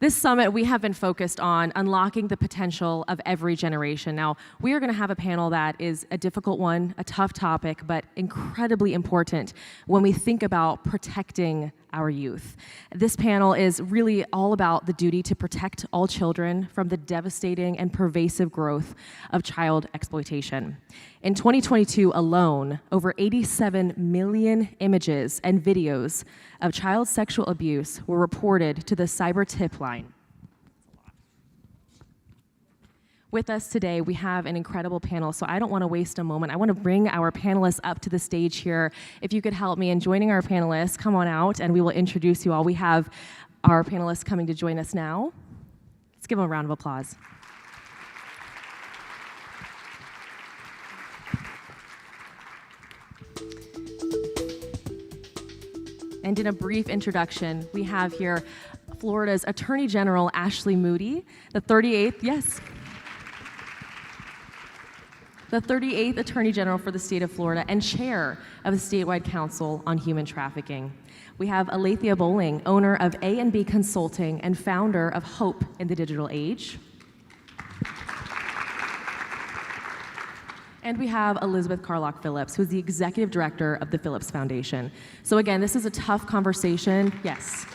This summit, we have been focused on unlocking the potential of every generation. Now, we are going to have a panel that is a difficult one, a tough topic, but incredibly important when we think about protecting our youth. This panel is really all about the duty to protect all children from the devastating and pervasive growth of child exploitation. In 2022 alone, over 87 million images and videos of child sexual abuse were reported to the cyber tip line. With us today, we have an incredible panel, so I don't want to waste a moment. I want to bring our panelists up to the stage here. If you could help me in joining our panelists, come on out and we will introduce you all. We have our panelists coming to join us now. Let's give them a round of applause. And in a brief introduction, we have here Florida's Attorney General Ashley Moody, the 38th Attorney General for the state of Florida and chair of the statewide Council on Human Trafficking. We have Alatheia Bowling, owner of A&B Consulting and founder of Hope in the Digital Age. And we have Elizabeth Carlock Phillips, who's the executive director of the Phillips Foundation. So again, this is a tough conversation. Yes.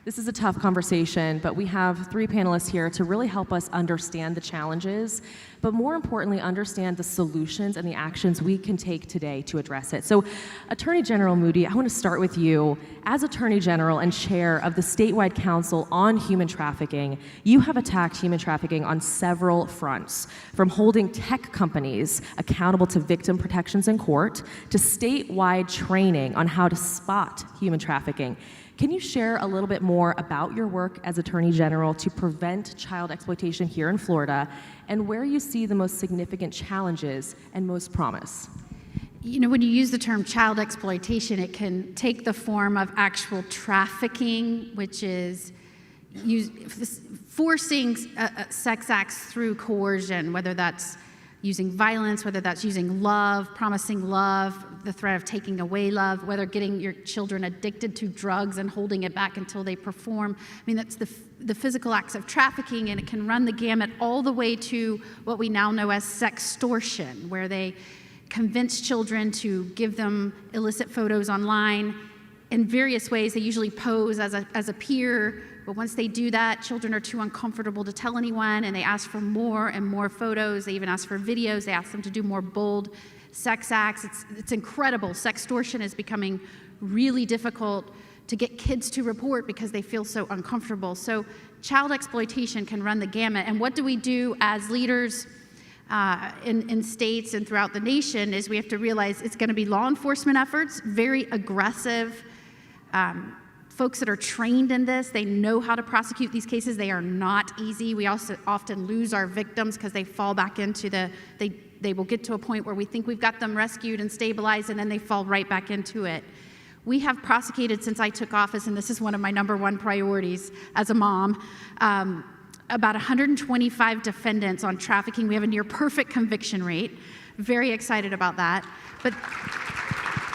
This is a tough conversation, but we have three panelists here to really help us understand the challenges, but more importantly, understand the solutions and the actions we can take today to address it. So, Attorney General Moody, I want to start with you. As Attorney General and chair of the statewide Council on Human Trafficking, you have attacked human trafficking on several fronts, from holding tech companies accountable to victim protections in court, to statewide training on how to spot human trafficking. Can you share a little bit more about your work as Attorney General to prevent child exploitation here in Florida and where you see the most significant challenges and most promise? You know, when you use the term child exploitation, it can take the form of actual trafficking, which is forcing sex acts through coercion, whether that's using violence, whether that's using love, promising love, the threat of taking away love, whether getting your children addicted to drugs and holding it back until they perform. I mean, that's the physical acts of trafficking, and it can run the gamut all the way to what we now know as sextortion, where they convince children to give them illicit photos online in various ways. They usually pose as a peer, but once they do that, children are too uncomfortable to tell anyone, and they ask for more and more photos. They even ask for videos. They ask them to do more bold sex acts. It's incredible. Sextortion is becoming really difficult to get kids to report because they feel so uncomfortable. So child exploitation can run the gamut. And what do we do as leaders in states and throughout the nation is we have to realize it's going to be law enforcement efforts, very aggressive folks that are trained in this. They know how to prosecute these cases. They are not easy. We also often lose our victims because they fall back into they will get to a point where we think we've got them rescued and stabilized, and then they fall right back into it. We have prosecuted since I took office, and this is one of my #1 priorities as a mom, about 125 defendants on trafficking. We have a near perfect conviction rate. Very excited about that. But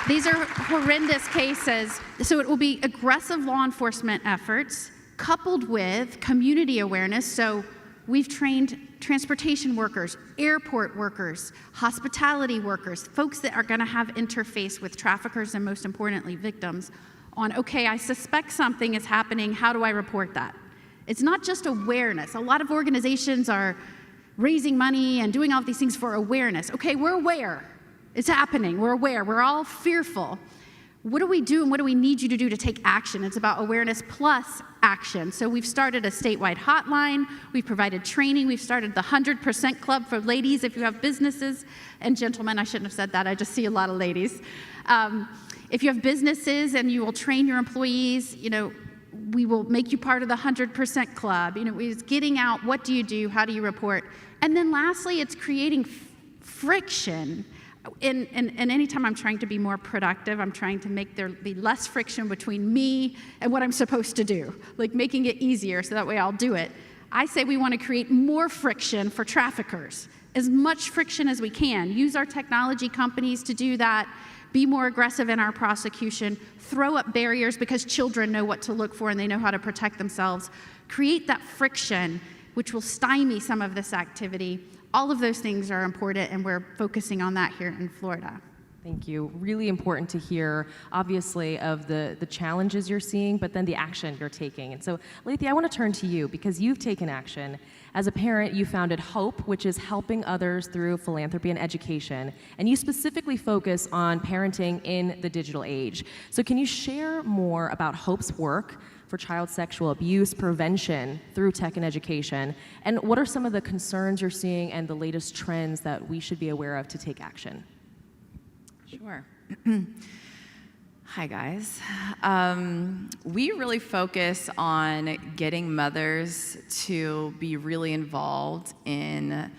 these are horrendous cases. So it will be aggressive law enforcement efforts coupled with community awareness. So we've trained transportation workers, airport workers, hospitality workers, folks that are going to have interface with traffickers and most importantly victims on, okay, I suspect something is happening. How do I report that? It's not just awareness. A lot of organizations are raising money and doing all these things for awareness. Okay, we're aware. It's happening. We're aware. We're all fearful. What do we do and what do we need you to do to take action? It's about awareness plus action. So we've started a statewide hotline. We've provided training. We've started the 100% Club for ladies if you have businesses. And gentlemen, I shouldn't have said that. I just see a lot of ladies. If you have businesses and you will train your employees, you know, we will make you part of the 100% Club. You know, it's getting out. What do you do? How do you report? And then lastly, it's creating friction. And anytime I'm trying to be more productive, I'm trying to make there be less friction between me and what I'm supposed to do, like making it easier so that way I'll do it. I say we want to create more friction for traffickers, as much friction as we can. Use our technology companies to do that. be more aggressive in our prosecution, throw up barriers because children know what to look for and they know how to protect themselves, create that friction, which will stymie some of this activity. All of those things are important, and we're focusing on that here in Florida. Thank you. Really important to hear, obviously, of the challenges you're seeing, but then the action you're taking. And so, Alatheia, I want to turn to you because you've taken action. As a parent, you founded HOPE, which is helping others through philanthropy and education. And you specifically focus on parenting in the digital age. So can you share more about HOPE's work for child sexual abuse prevention through tech and education? And what are some of the concerns you're seeing and the latest trends that we should be aware of to take action? Sure. Hi, guys. We really focus on getting mothers to be really involved in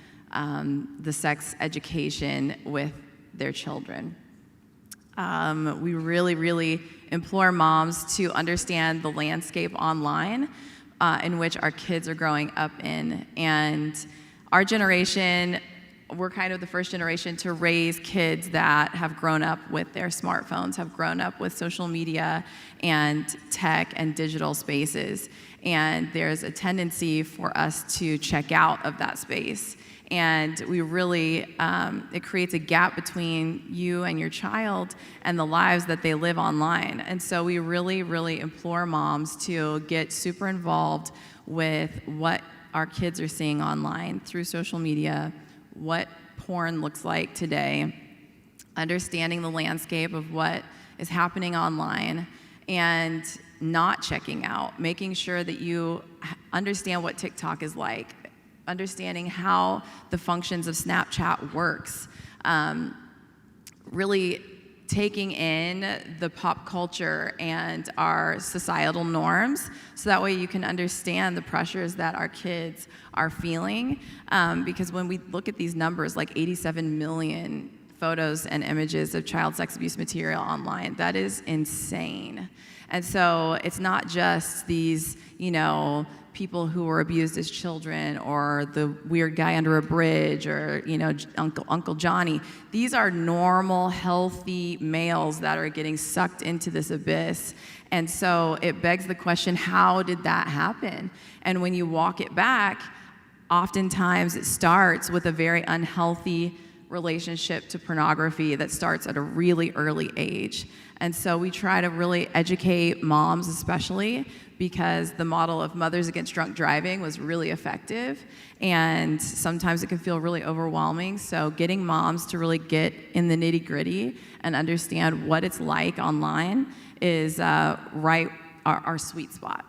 the sex education with their children. We really implore moms to understand the landscape online in which our kids are growing up in. And our generation, we're kind of the first generation to raise kids that have grown up with their smartphones, have grown up with social media and tech and digital spaces. And there's a tendency for us to check out of that space. And we really, it creates a gap between you and your child and the lives that they live online. And so we really implore moms to get super involved with what our kids are seeing online through social media, what porn looks like today, understanding the landscape of what is happening online, and not checking out, making sure that you understand what TikTok is like, understanding how the functions of Snapchat works, really taking in the pop culture and our societal norms, so that way you can understand the pressures that our kids are feeling. Because when we look at these numbers, like 87 million photos and images of child sex abuse material online, that is insane. And so it's not just these, people who were abused as children, or the weird guy under a bridge, or Uncle Johnny. These are normal, healthy males that are getting sucked into this abyss. And so it begs the question, how did that happen? And when you walk it back, oftentimes it starts with a very unhealthy relationship to pornography that starts at a really early age. And so we try to really educate moms, especially because the model of Mothers Against Drunk Driving was really effective, and sometimes it can feel really overwhelming. So getting moms to really get in the nitty-gritty and understand what it's like online is our sweet spot.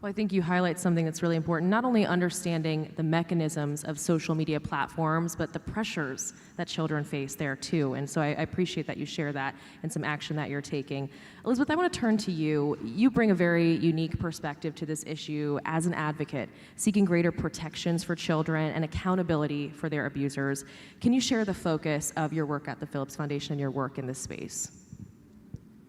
Well, I think you highlight something that's really important, not only understanding the mechanisms of social media platforms, but the pressures that children face there too. And so I appreciate that you share that and some action that you're taking. Elizabeth, I want to turn to you. You bring a very unique perspective to this issue as an advocate, seeking greater protections for children and accountability for their abusers. Can you share the focus of your work at the Phillips Foundation and your work in this space?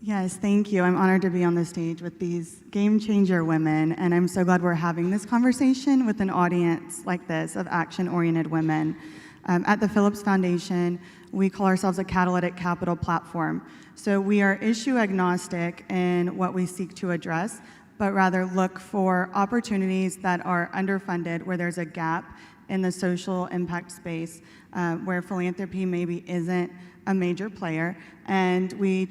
Yes, thank you. I'm honored to be on the stage with these game changer women, and I'm so glad we're having this conversation with an audience like this of action-oriented women. At the Phillips Foundation, we call ourselves a catalytic capital platform. So we are issue agnostic in what we seek to address, but rather look for opportunities that are underfunded, where there's a gap in the social impact space, where philanthropy maybe isn't a major player, and we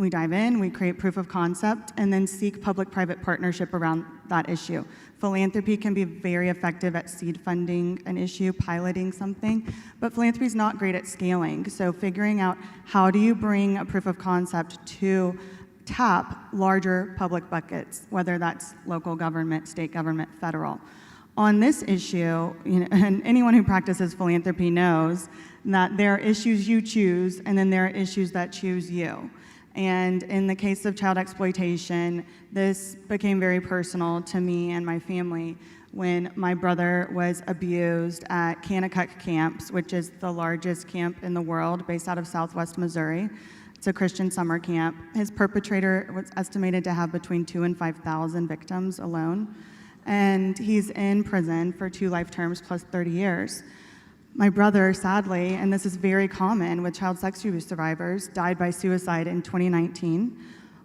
dive in, we create proof of concept, and then seek public-private partnership around that issue. Philanthropy can be very effective at seed funding an issue, piloting something, but philanthropy is not great at scaling. So figuring out how do you bring a proof of concept to tap larger public buckets, whether that's local government, state government, federal. On this issue, and anyone who practices philanthropy knows that there are issues you choose, and then there are issues that choose you. And in the case of child exploitation, this became very personal to me and my family when my brother was abused at Kanakuk camps, which is the largest camp in the world based out of Southwest Missouri. It's a Christian summer camp. His perpetrator was estimated to have between 2,000 and 5,000 victims alone. And he's in prison for 2 life terms plus 30 years. My brother, sadly, and this is very common with child sex abuse survivors, died by suicide in 2019,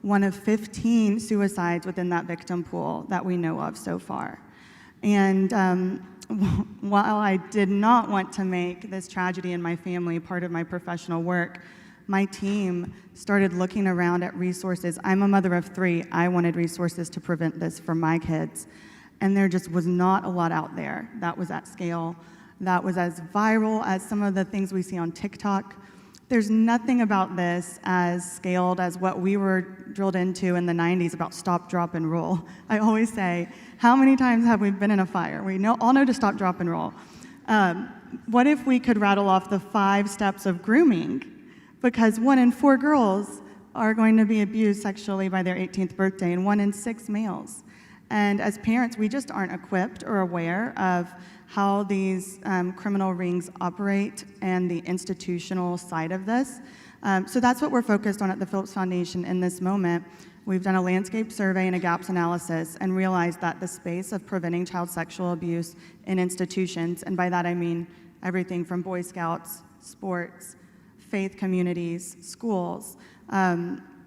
one of 15 suicides within that victim pool that we know of so far. And while I did not want to make this tragedy in my family part of my professional work, my team started looking around at resources. I'm a mother of 3. I wanted resources to prevent this for my kids. And there just was not a lot out there that was at scale, that was as viral as some of the things we see on TikTok. There's nothing about this as scaled as what we were drilled into in the 90s about stop, drop, and roll. I always say, how many times have we been in a fire? We all know to stop, drop, and roll. What if we could rattle off the 5 steps of grooming? Because 1 in 4 girls are going to be abused sexually by their 18th birthday, and 1 in 6 males. And as parents, we just aren't equipped or aware of how these criminal rings operate and the institutional side of this. So that's what we're focused on at the Phillips Foundation in this moment. We've done a landscape survey and a gaps analysis and realized that the space of preventing child sexual abuse in institutions, and by that I mean everything from Boy Scouts, sports, faith communities, schools,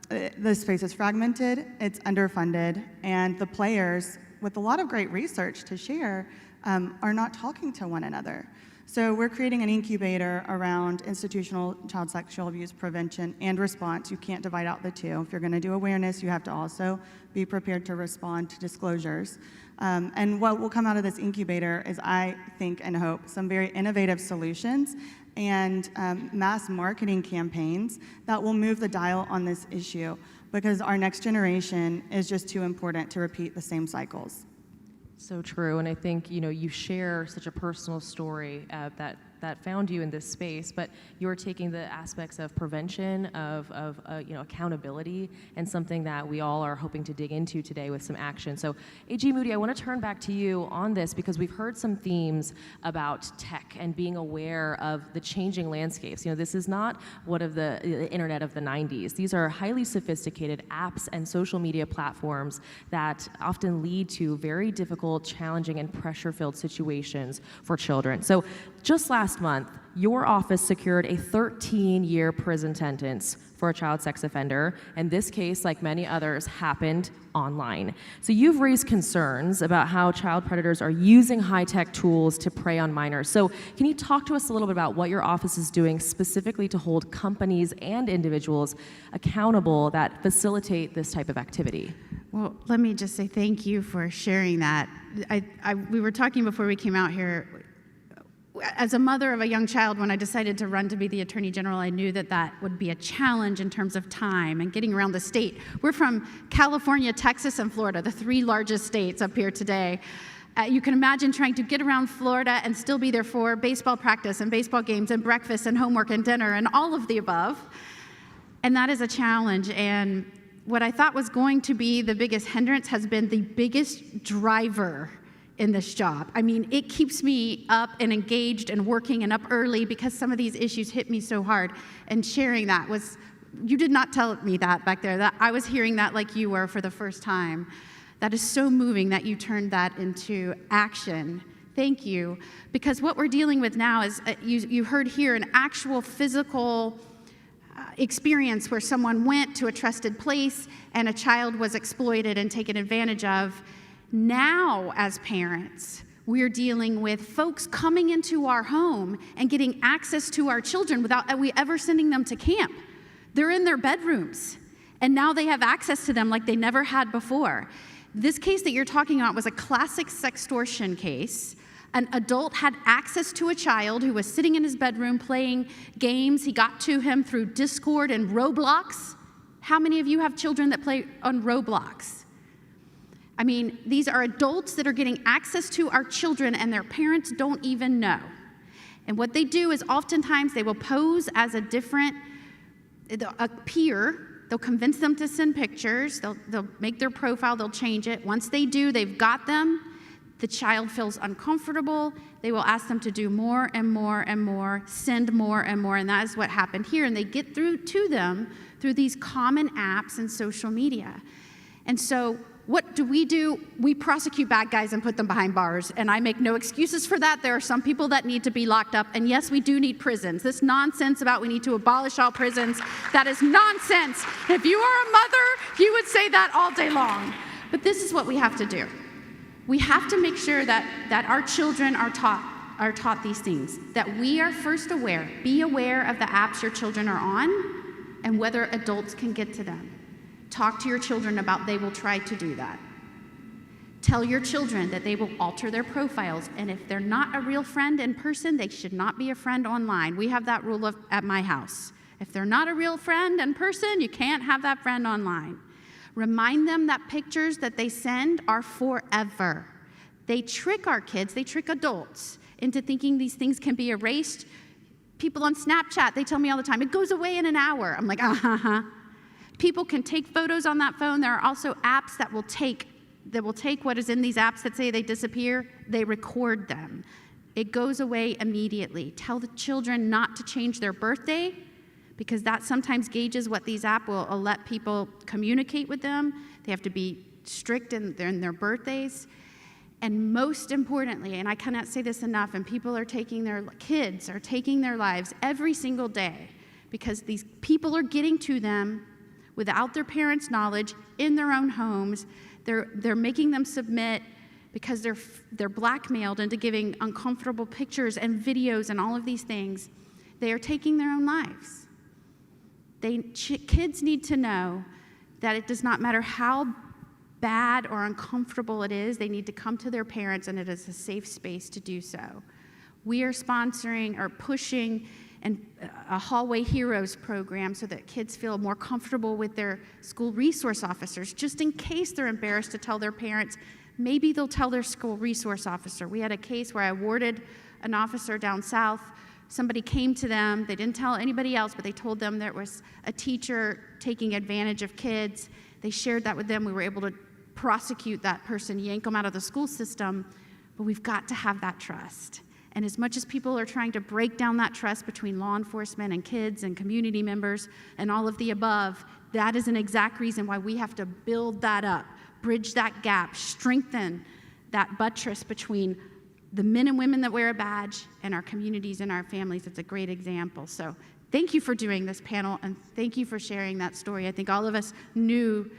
the space is fragmented, it's underfunded, and the players, with a lot of great research to share, are not talking to one another. So we're creating an incubator around institutional child sexual abuse prevention and response. You can't divide out the two. If you're going to do awareness, you have to also be prepared to respond to disclosures. And what will come out of this incubator is, I think and hope, some very innovative solutions and mass marketing campaigns that will move the dial on this issue, because our next generation is just too important to repeat the same cycles. So true, and I think you share such a personal story that found you in this space, but you're taking the aspects of prevention, of accountability, and something that we all are hoping to dig into today with some action. So, AG Moody, I want to turn back to you on this, because we've heard some themes about tech and being aware of the changing landscapes. This is not what of the internet of the 90s. These are highly sophisticated apps and social media platforms that often lead to very difficult, challenging, and pressure-filled situations for children. So, just last month, your office secured a 13-year prison sentence for a child sex offender, and this case, like many others, happened online. So you've raised concerns about how child predators are using high-tech tools to prey on minors. So can you talk to us a little bit about what your office is doing specifically to hold companies and individuals accountable that facilitate this type of activity? Well, let me just say thank you for sharing that. We were talking before we came out here. As a mother of a young child, when I decided to run to be the Attorney General, I knew that would be a challenge in terms of time and getting around the state. We're from California, Texas, and Florida, the 3 largest states up here today. You can imagine trying to get around Florida and still be there for baseball practice and baseball games and breakfast and homework and dinner and all of the above. And that is a challenge. And what I thought was going to be the biggest hindrance has been the biggest driver in this job. I mean, it keeps me up and engaged and working and up early because some of these issues hit me so hard. And sharing that was, you did not tell me that back there. That I was hearing that like you were for the first time. That is so moving that you turned that into action. Thank you. Because what we're dealing with now is, you heard here, an actual physical experience where someone went to a trusted place and a child was exploited and taken advantage of. Now, as parents, we're dealing with folks coming into our home and getting access to our children without we ever sending them to camp. They're in their bedrooms, and now they have access to them like they never had before. This case that you're talking about was a classic sextortion case. An adult had access to a child who was sitting in his bedroom playing games. He got to him through Discord and Roblox. How many of you have children that play on Roblox? I mean, these are adults that are getting access to our children and their parents don't even know. And what they do is oftentimes they will pose as a peer. They'll convince them to send pictures. They'll make their profile. They'll change it. Once they do, they've got them. The child feels uncomfortable. They will ask them to do more and more and more, send more and more, and that is what happened here. And they get through to them through these common apps and social media. And so what do? We prosecute bad guys and put them behind bars, and I make no excuses for that. There are some people that need to be locked up, and yes, we do need prisons. This nonsense about we need to abolish all prisons, that is nonsense. If you are a mother, you would say that all day long. But this is what we have to do. We have to make sure that our children are taught these things, that we are first aware. Be aware of the apps your children are on and whether adults can get to them. Talk to your children about they will try to do that. Tell your children that they will alter their profiles, and if they're not a real friend in person, they should not be a friend online. We have that rule at my house. If they're not a real friend in person, you can't have that friend online. Remind them that pictures that they send are forever. They trick our kids, they trick adults into thinking these things can be erased. People on Snapchat, they tell me all the time, it goes away in an hour. I'm like, People can take photos on that phone. There are also apps that will take what is in these apps that say they disappear, they record them. It goes away immediately. Tell the children not to change their birthday, because that sometimes gauges what these apps will let people communicate with them. They have to be strict in their birthdays. And most importantly, and I cannot say this enough, and kids are taking their lives every single day because these people are getting to them without their parents' knowledge in their own homes. They're making them submit because they're blackmailed into giving uncomfortable pictures and videos and all of these things. They are taking their own lives. Kids need to know that it does not matter how bad or uncomfortable it is, they need to come to their parents, and it is a safe space to do so. We are sponsoring or pushing a Hallway Heroes program so that kids feel more comfortable with their school resource officers, just in case they're embarrassed to tell their parents. Maybe they'll tell their school resource officer. We had a case where I awarded an officer down south. Somebody came to them. They didn't tell anybody else, but they told them there was a teacher taking advantage of kids. They shared that with them. We were able to prosecute that person, yank them out of the school system. But we've got to have that trust. And as much as people are trying to break down that trust between law enforcement and kids and community members and all of the above, that is an exact reason why we have to build that up, bridge that gap, strengthen that buttress between the men and women that wear a badge and our communities and our families. It's a great example. So thank you for doing this panel, and thank you for sharing that story. I think all of us knew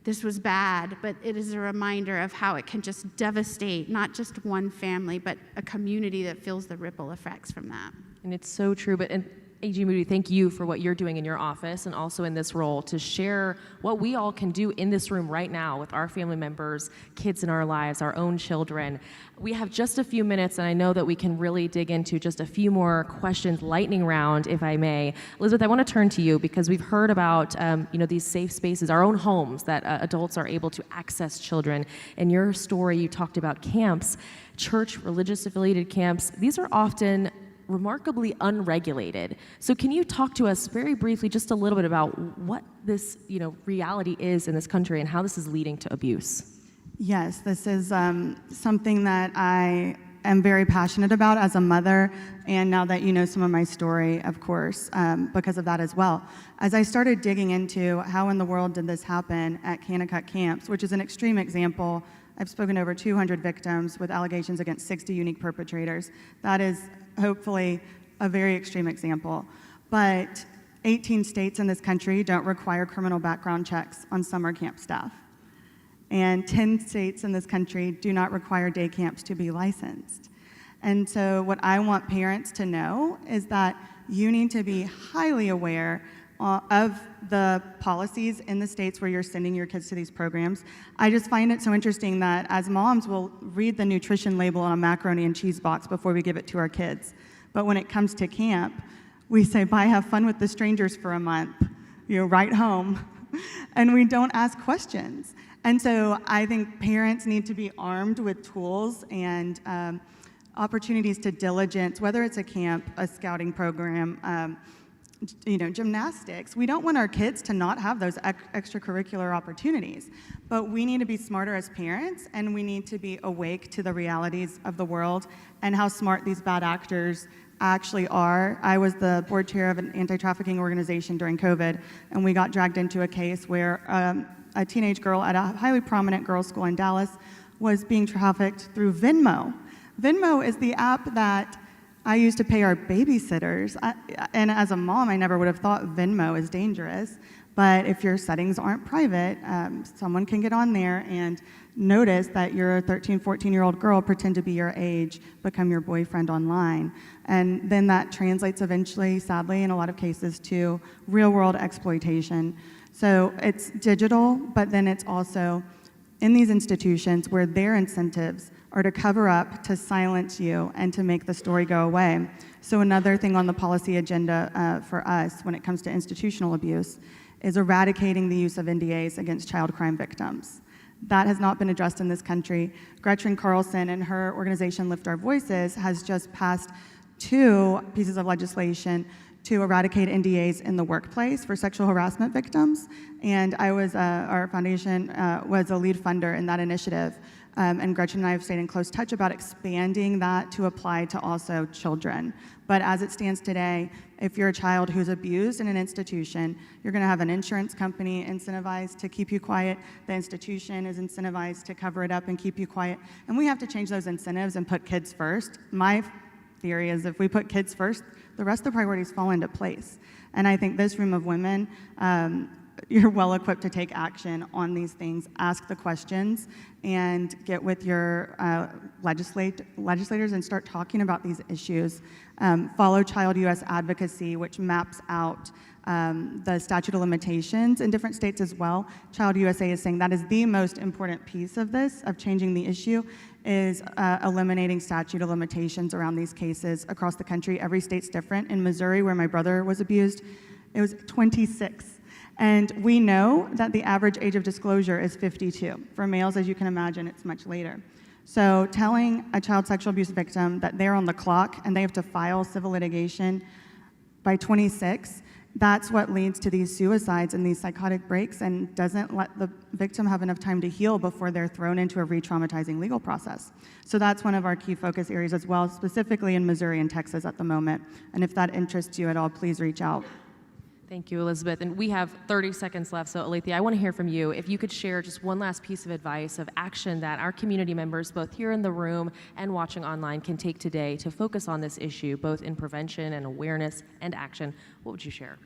this was bad, but it is a reminder of how it can just devastate not just one family, but a community that feels the ripple effects from that. And it's so true. And AG Moody, thank you for what you're doing in your office and also in this role to share what we all can do in this room right now with our family members, kids in our lives, our own children. We have just a few minutes, and I know that we can really dig into just a few more questions, lightning round, if I may. Elizabeth, I want to turn to you because we've heard about these safe spaces, our own homes that adults are able to access children. In your story, you talked about camps, church, religious affiliated camps. These are often remarkably unregulated. So can you talk to us very briefly just a little bit about what this reality is in this country and how this is leading to abuse? Yes, this is something that I am very passionate about as a mother, and now that you know some of my story, of course, because of that as well. As I started digging into how in the world did this happen at Kanakuk camps, which is an extreme example. I've spoken to over 200 victims with allegations against 60 unique perpetrators. That is hopefully a very extreme example. But 18 states in this country don't require criminal background checks on summer camp staff. And 10 states in this country do not require day camps to be licensed. And so what I want parents to know is that you need to be highly aware of the policies in the states where you're sending your kids to these programs. I just find it so interesting that as moms, we'll read the nutrition label on a macaroni and cheese box before we give it to our kids. But when it comes to camp, we say, bye, have fun with the strangers for a month, right home. And we don't ask questions. And so I think parents need to be armed with tools and opportunities to diligence, whether it's a camp, a scouting program, gymnastics. We don't want our kids to not have those extracurricular opportunities, but we need to be smarter as parents, and we need to be awake to the realities of the world and how smart these bad actors actually are. I was the board chair of an anti-trafficking organization during COVID, and we got dragged into a case where a teenage girl at a highly prominent girls' school in Dallas was being trafficked through Venmo. Venmo is the app that I use to pay our babysitters. And as a mom, I never would have thought Venmo is dangerous. But if your settings aren't private, someone can get on there and notice that you're a 13, 14-year-old girl, pretend to be your age, become your boyfriend online. And then that translates eventually, sadly, in a lot of cases, to real-world exploitation. So it's digital, but then it's also in these institutions where their incentives are to cover up, to silence you, and to make the story go away. So another thing on the policy agenda for us when it comes to institutional abuse is eradicating the use of NDAs against child crime victims. That has not been addressed in this country. Gretchen Carlson and her organization Lift Our Voices has just passed 2 pieces of legislation to eradicate NDAs in the workplace for sexual harassment victims. And I was, our foundation was a lead funder in that initiative. And Gretchen and I have stayed in close touch about expanding that to apply to also children. But as it stands today, if you're a child who's abused in an institution, you're going to have an insurance company incentivized to keep you quiet. The institution is incentivized to cover it up and keep you quiet. And we have to change those incentives and put kids first. My theory is if we put kids first, the rest of the priorities fall into place. And I think this room of women, you're well equipped to take action on these things, ask the questions, and get with your legislators and start talking about these issues. Follow Child US Advocacy, which maps out the statute of limitations in different states as well. Child USA is saying that is the most important piece of this, of changing the issue, is eliminating statute of limitations around these cases across the country. Every state's different. In Missouri, where my brother was abused, it was 26. And we know that the average age of disclosure is 52. For males, as you can imagine, it's much later. So telling a child sexual abuse victim that they're on the clock and they have to file civil litigation by 26, that's what leads to these suicides and these psychotic breaks and doesn't let the victim have enough time to heal before they're thrown into a re-traumatizing legal process. So that's one of our key focus areas as well, specifically in Missouri and Texas at the moment. And if that interests you at all, please reach out. Thank you, Elizabeth. And we have 30 seconds left, so Alatheia, I want to hear from you. If you could share just one last piece of advice of action that our community members, both here in the room and watching online, can take today to focus on this issue, both in prevention and awareness and action, what would you share?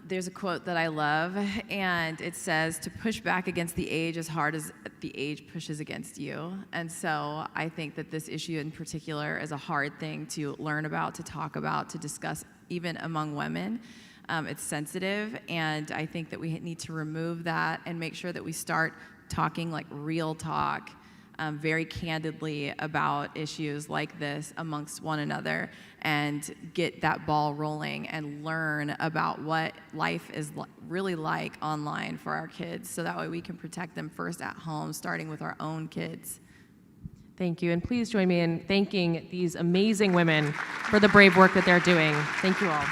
There's a quote that I love, and it says, to push back against the age as hard as the age pushes against you. And so I think that this issue in particular is a hard thing to learn about, to talk about, to discuss, even among women. It's sensitive, and I think that we need to remove that and make sure that we start talking like real talk, very candidly about issues like this amongst one another, and get that ball rolling and learn about what life is really like online for our kids, so that way we can protect them first at home, starting with our own kids. Thank you, and please join me in thanking these amazing women for the brave work that they're doing. Thank you all.